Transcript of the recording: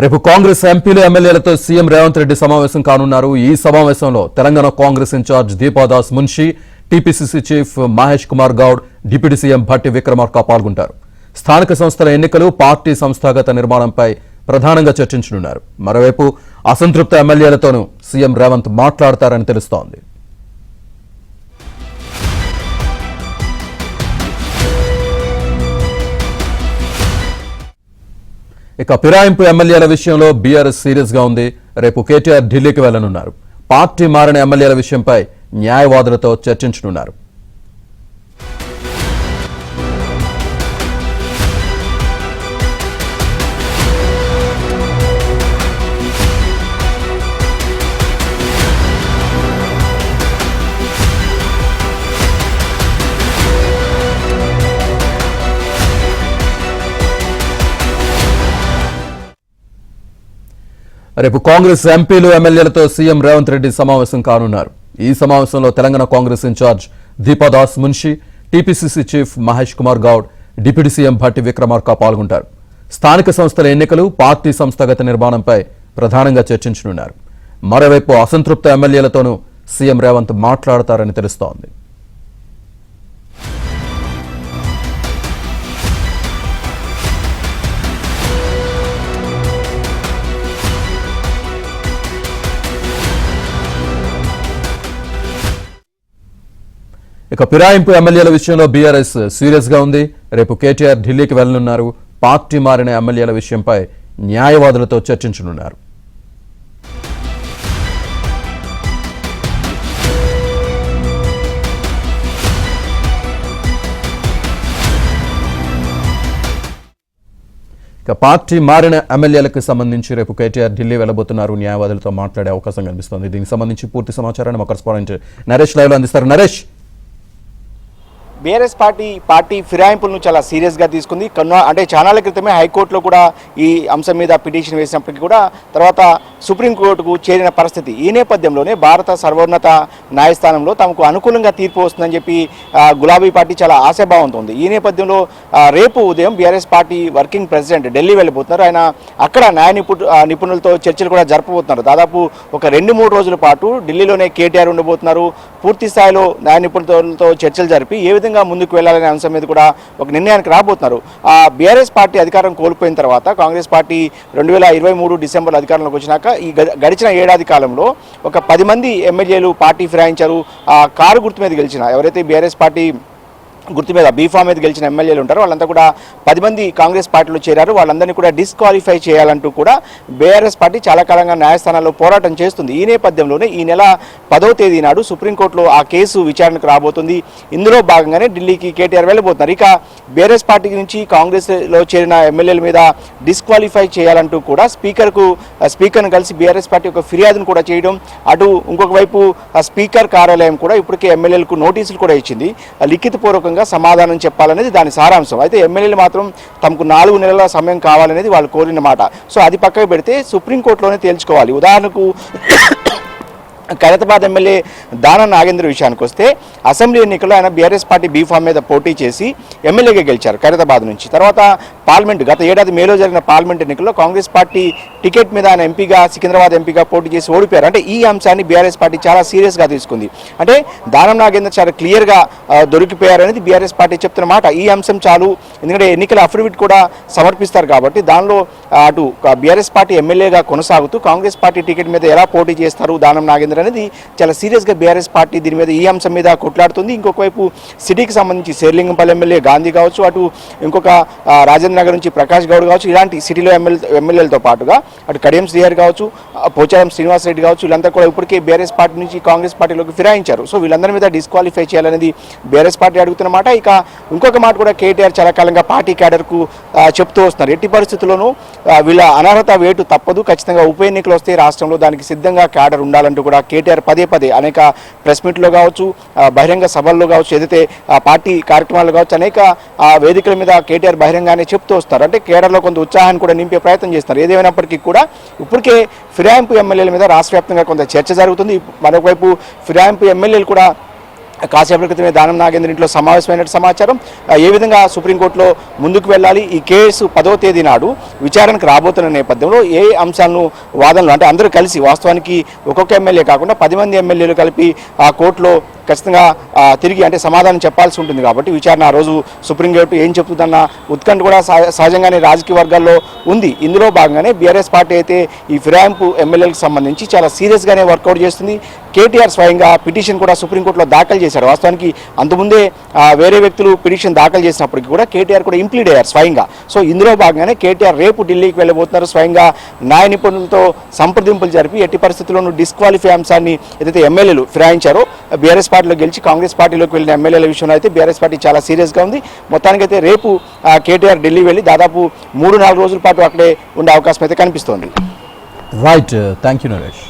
రేపు కాంగ్రెస్ ఎంపీలు ఎమ్మెల్యేలతో సీఎం రేవంత్ రెడ్డి సమావేశం కానున్నారు. ఈ సమావేశంలో Telangana Congress in charge Deepa Dasmunshi, TPCC chief Mahesh Kumar Goud, deputy CM Bhatti Vikramarka పాల్గొంటారు. స్థానిక సంస్థల ఎన్నికలు, పార్టీ సంస్థాగత నిర్మాణంపై ప్రధానంగా చర్చించనున్నారు. మరోవైపు అసంతృప్త ఎమ్మెల్యేలతోనూ సీఎం రేవంత్ మాట్లాడతారని తెలుస్తోంది. ఇక ఫిరాయింపు ఎమ్మెల్యేల విషయంలో బీఆర్ఎస్ సీరియస్ గా ఉంది. రేపు కేటీఆర్ ఢిల్లీకి వెళ్లనున్నారు. పార్టీ మారిన ఎమ్మెల్యేల విషయంపై న్యాయవాదులతో చర్చించనున్నారు. రేపు కాంగ్రెస్ ఎంపీలు ఎమ్మెల్యేలతో సీఎం రేవంత్ రెడ్డి సమావేశం కానున్నారు. ఈ సమావేశంలో Telangana Congress in charge Deepa Dasmunshi, TPCC chief Mahesh Kumar Goud, deputy CM Bhatti Vikramarka పాల్గొంటారు. స్థానిక సంస్థల ఎన్నికలు, పార్టీ సంస్థాగత నిర్మాణంపై ప్రధానంగా చర్చించనున్నారు. మరోవైపు అసంతృప్త ఎమ్మెల్యేలతోనూ సీఎం రేవంత్ మాట్లాడతారని తెలుస్తోంది. ఇక ఫిరాయింపు ఎమ్మెల్యేల విషయంలో బీఆర్ఎస్ సీరియస్ గా ఉంది. రేపు కేటీఆర్ ఢిల్లీకి వెళ్లనున్నారు. పార్టీ మారిన ఎమ్మెల్యేల విషయంపై న్యాయవాదులతో చర్చించనున్నారు. ఇక పార్టీ మారిన ఎమ్మెల్యేలకు సంబంధించి రేపు కేటీఆర్ ఢిల్లీ వెళ్లబోతున్నారు. న్యాయవాదులతో మాట్లాడే అవకాశం కనిపిస్తోంది. దీనికి సంబంధించి పూర్తి సమాచారాన్ని మా కరెస్పాండెంట్ నరేష్ లైవ్ లో అందిస్తారు. నరేష్, బీఆర్ఎస్ పార్టీ ఫిరాయింపులను చాలా సీరియస్గా తీసుకుంది. అంటే చాలాల క్రితమే హైకోర్టులో కూడా ఈ అంశం మీద పిటిషన్ వేసినప్పటికీ కూడా తర్వాత సుప్రీంకోర్టుకు చేరిన పరిస్థితి. ఈ నేపథ్యంలోనే భారత సర్వోన్నత న్యాయస్థానంలో తమకు అనుకూలంగా తీర్పు వస్తుందని చెప్పి గులాబీ పార్టీ చాలా ఆశాభావంతో ఉంది. ఈ నేపథ్యంలో రేపు ఉదయం BRS party working president Delhi వెళ్ళిపోతున్నారు. ఆయన అక్కడ న్యాయ నిపుణులతో చర్చలు కూడా జరపబోతున్నారు. దాదాపు ఒక 2-3 రోజుల పాటు ఢిల్లీలోనే కేటీఆర్ ఉండబోతున్నారు. పూర్తి స్థాయిలో న్యాయ నిపుణులతో చర్చలు జరిపి ఏ విధంగా ముందుకు వెళ్లాలనే అంశం మీద కూడా ఒక నిర్ణయానికి రాబోతున్నారు. బీఆర్ఎస్ పార్టీ అధికారం కోల్పోయిన తర్వాత కాంగ్రెస్ పార్టీ 2023 డిసెంబర్ అధికారంలోకి వచ్చినాక ఈ గడిచిన ఏడాది కాలంలో ఒక 10 మంది ఎమ్మెల్యేలు పార్టీ ఫిరాయించారు. కారు గుర్తు మీద గెలిచిన ఎవరైతే బీఆర్ఎస్ పార్టీ గుర్తు మీద బీఫామ్ మీద గెలిచిన ఎమ్మెల్యేలు ఉంటారో వాళ్ళంతా కూడా 10 మంది కాంగ్రెస్ పార్టీలో చేరారు. వాళ్ళందరినీ కూడా డిస్క్వాలిఫై చేయాలంటూ కూడా బీఆర్ఎస్ పార్టీ చాలా కాలంగా న్యాయస్థానాల్లో పోరాటం చేస్తుంది. ఈ నేపథ్యంలోనే ఈ నెల 10వ తేదీ నాడు సుప్రీంకోర్టులో ఆ కేసు విచారణకు రాబోతుంది. ఇందులో భాగంగానే ఢిల్లీకి కేటీఆర్ వెళ్ళబోతున్నారు. ఇక బీఆర్ఎస్ పార్టీ నుంచి కాంగ్రెస్లో చేరిన ఎమ్మెల్యేల మీద డిస్క్వాలిఫై చేయాలంటూ కూడా స్పీకర్ను కలిసి బీఆర్ఎస్ పార్టీ ఒక ఫిర్యాదును కూడా చేయడం, అటు ఇంకొక వైపు స్పీకర్ కార్యాలయం కూడా ఇప్పటికే ఎమ్మెల్యేలకు నోటీసులు కూడా ఇచ్చింది. లిఖితపూర్వకంగా సమాధానం చెప్పాలనేది దాని సారాంశం. అయితే ఎమ్మెల్యేలు మాత్రం తమకు 4 నెలల సమయం కావాలనేది వాళ్ళు కోరిన మాట. సో అది పక్కకు పెడితే సుప్రీంకోర్టులోనే తేల్చుకోవాలి. ఉదాహరణకు ఖైరతాబాద్ ఎమ్మెల్యే దానం నాగేంద్ర విషయానికి వస్తే అసెంబ్లీ ఎన్నికల్లో ఆయన బీఆర్ఎస్ పార్టీ బీఫామ్ మీద పోటీ చేసి ఎమ్మెల్యేగా గెలిచారు ఖైరతాబాద్ నుంచి. తర్వాత పార్లమెంట్ గత ఏడాది మేలో జరిగిన పార్లమెంట్ ఎన్నికల్లో కాంగ్రెస్ పార్టీ టికెట్ మీద ఆయన ఎంపీగా సికింద్రాబాద్ ఎంపీగా పోటీ చేసి ఓడిపోయారు. అంటే ఈ అంశాన్ని బీఆర్ఎస్ పార్టీ చాలా సీరియస్గా తీసుకుంది. అంటే దానం నాగేంద్ర చాలా క్లియర్గా దొరికిపోయారు అనేది బీఆర్ఎస్ పార్టీ చెప్తున్న మాట. ఈ అంశం చాలు, ఎందుకంటే ఎన్నికల అఫిడవిట్ కూడా సమర్పిస్తారు కాబట్టి దానిలో అటు బీఆర్ఎస్ పార్టీ ఎమ్మెల్యేగా కొనసాగుతూ కాంగ్రెస్ పార్టీ టికెట్ మీద ఎలా పోటీ చేస్తారు దానం నాగేంద్ర అనేది చాలా సీరియస్గా బీఆర్ఎస్ పార్టీ దీని మీద ఈ అంశం మీద కొట్లాడుతుంది. ఇంకొక వైపు సిటీకి సంబంధించి శేర్లింగంపల్లి ఎమ్మెల్యే గాంధీ కావచ్చు, అటు ఇంకొక రాజేంద్ర నగర్ నుంచి ప్రకాష్ గౌడ్ కావచ్చు, ఇలాంటి సిటీలో ఎమ్మెల్యేలతో పాటుగా అటు కడియం శ్రీహరి కావచ్చు, పోచారం శ్రీనివాస్ రెడ్డి కావచ్చు, వీళ్ళంతా కూడా ఇప్పటికే బీఆర్ఎస్ పార్టీ నుంచి కాంగ్రెస్ పార్టీలోకి ఫిరాయించారు. సో వీళ్ళందరి మీద డిస్క్వాలిఫై చేయాలనేది బీఆర్ఎస్ పార్టీ అడుగుతున్నమాట. ఇక ఇంకొక మాట కూడా కేటీఆర్ చాలా కాలంగా పార్టీ క్యాడర్కు చెప్తూ వస్తున్నారు. ఎట్టి పరిస్థితుల్లోనూ వీళ్ళ అనర్హత వేటు తప్పదు, ఖచ్చితంగా ఉప ఎన్నికలు వస్తే రాష్ట్రంలో దానికి సిద్ధంగా క్యాడర్ ఉండాలంటూ కూడా కేటీఆర్ పదే అనేక ప్రెస్ మీట్లో కావచ్చు, బహిరంగ సభల్లో కావచ్చు, ఏదైతే పార్టీ కార్యక్రమాల్లో కావచ్చు, అనేక వేదికల మీద కేటీఆర్ బహిరంగానే చెప్తూ వస్తారు. అంటే కేడర్లో కొంత ఉత్సాహాన్ని కూడా నింపే ప్రయత్నం చేస్తారు. ఏదేమైనప్పటికీ కూడా ఇప్పటికే ఫిరాయింపు ఎమ్మెల్యేల మీద రాష్ట్ర వ్యాప్తంగా కొంత చర్చ జరుగుతుంది. మరొకవైపు ఫిరాయింపు ఎమ్మెల్యేలు కూడా కాసేపటి క్రితమే దానం నాగేంద్ర ఇంట్లో సమావేశమైనట్టు సమాచారం. ఏ విధంగా సుప్రీంకోర్టులో ముందుకు వెళ్ళాలి, ఈ కేసు 10వ తేదీ నాడు విచారణకు రాబోతున్న నేపథ్యంలో ఏ అంశాలను వాదనలు అంటే అందరూ కలిసి వాస్తవానికి ఒక్కొక్క ఎమ్మెల్యే కాకుండా 10 మంది ఎమ్మెల్యేలు కలిపి ఆ కోర్టులో ఖచ్చితంగా తిరిగి అంటే సమాధానం చెప్పాల్సి ఉంటుంది. కాబట్టి విచారణ ఆ రోజు సుప్రీంకోర్టు ఏం చెప్తుందన్న ఉత్కంఠ కూడా సహజంగానే రాజకీయ వర్గాల్లో ఉంది. ఇందులో భాగంగానే బీఆర్ఎస్ పార్టీ అయితే ఈ ఫిరాయింపు ఎమ్మెల్యేలకు సంబంధించి చాలా సీరియస్గానే వర్కౌట్ చేస్తుంది. కేటీఆర్ స్వయంగా పిటిషన్ కూడా సుప్రీంకోర్టులో దాఖలు చేశారు. వాస్తవానికి అంతకుముందే వేరే వ్యక్తులు పిటిషన్ దాఖలు చేసినప్పటికీ కూడా కేటీఆర్ కూడా ఇంప్లీడ్ అయ్యారు స్వయంగా. సో ఇందులో భాగంగానే కేటీఆర్ రేపు ఢిల్లీకి వెళ్ళబోతున్నారు. స్వయంగా న్యాయ నిపుణులతో సంప్రదింపులు జరిపి ఎట్టి పరిస్థితుల్లోనూ డిస్క్వాలిఫై అంశాన్ని ఏదైతే ఎమ్మెల్యేలు ఫిరాయించారో బీఆర్ఎస్ పార్టీలో గెలిచి కాంగ్రెస్ పార్టీలోకి వెళ్ళిన ఎమ్మెల్యేల విషయంలో అయితే బీఆర్ఎస్ పార్టీ చాలా సీరియస్గా ఉంది. మొత్తానికైతే రేపు కేటీఆర్ ఢిల్లీ వెళ్ళి దాదాపు 3-4 రోజుల పాటు అక్కడే ఉండే అవకాశం అయితే కనిపిస్తోంది. Right, thank you Naresh.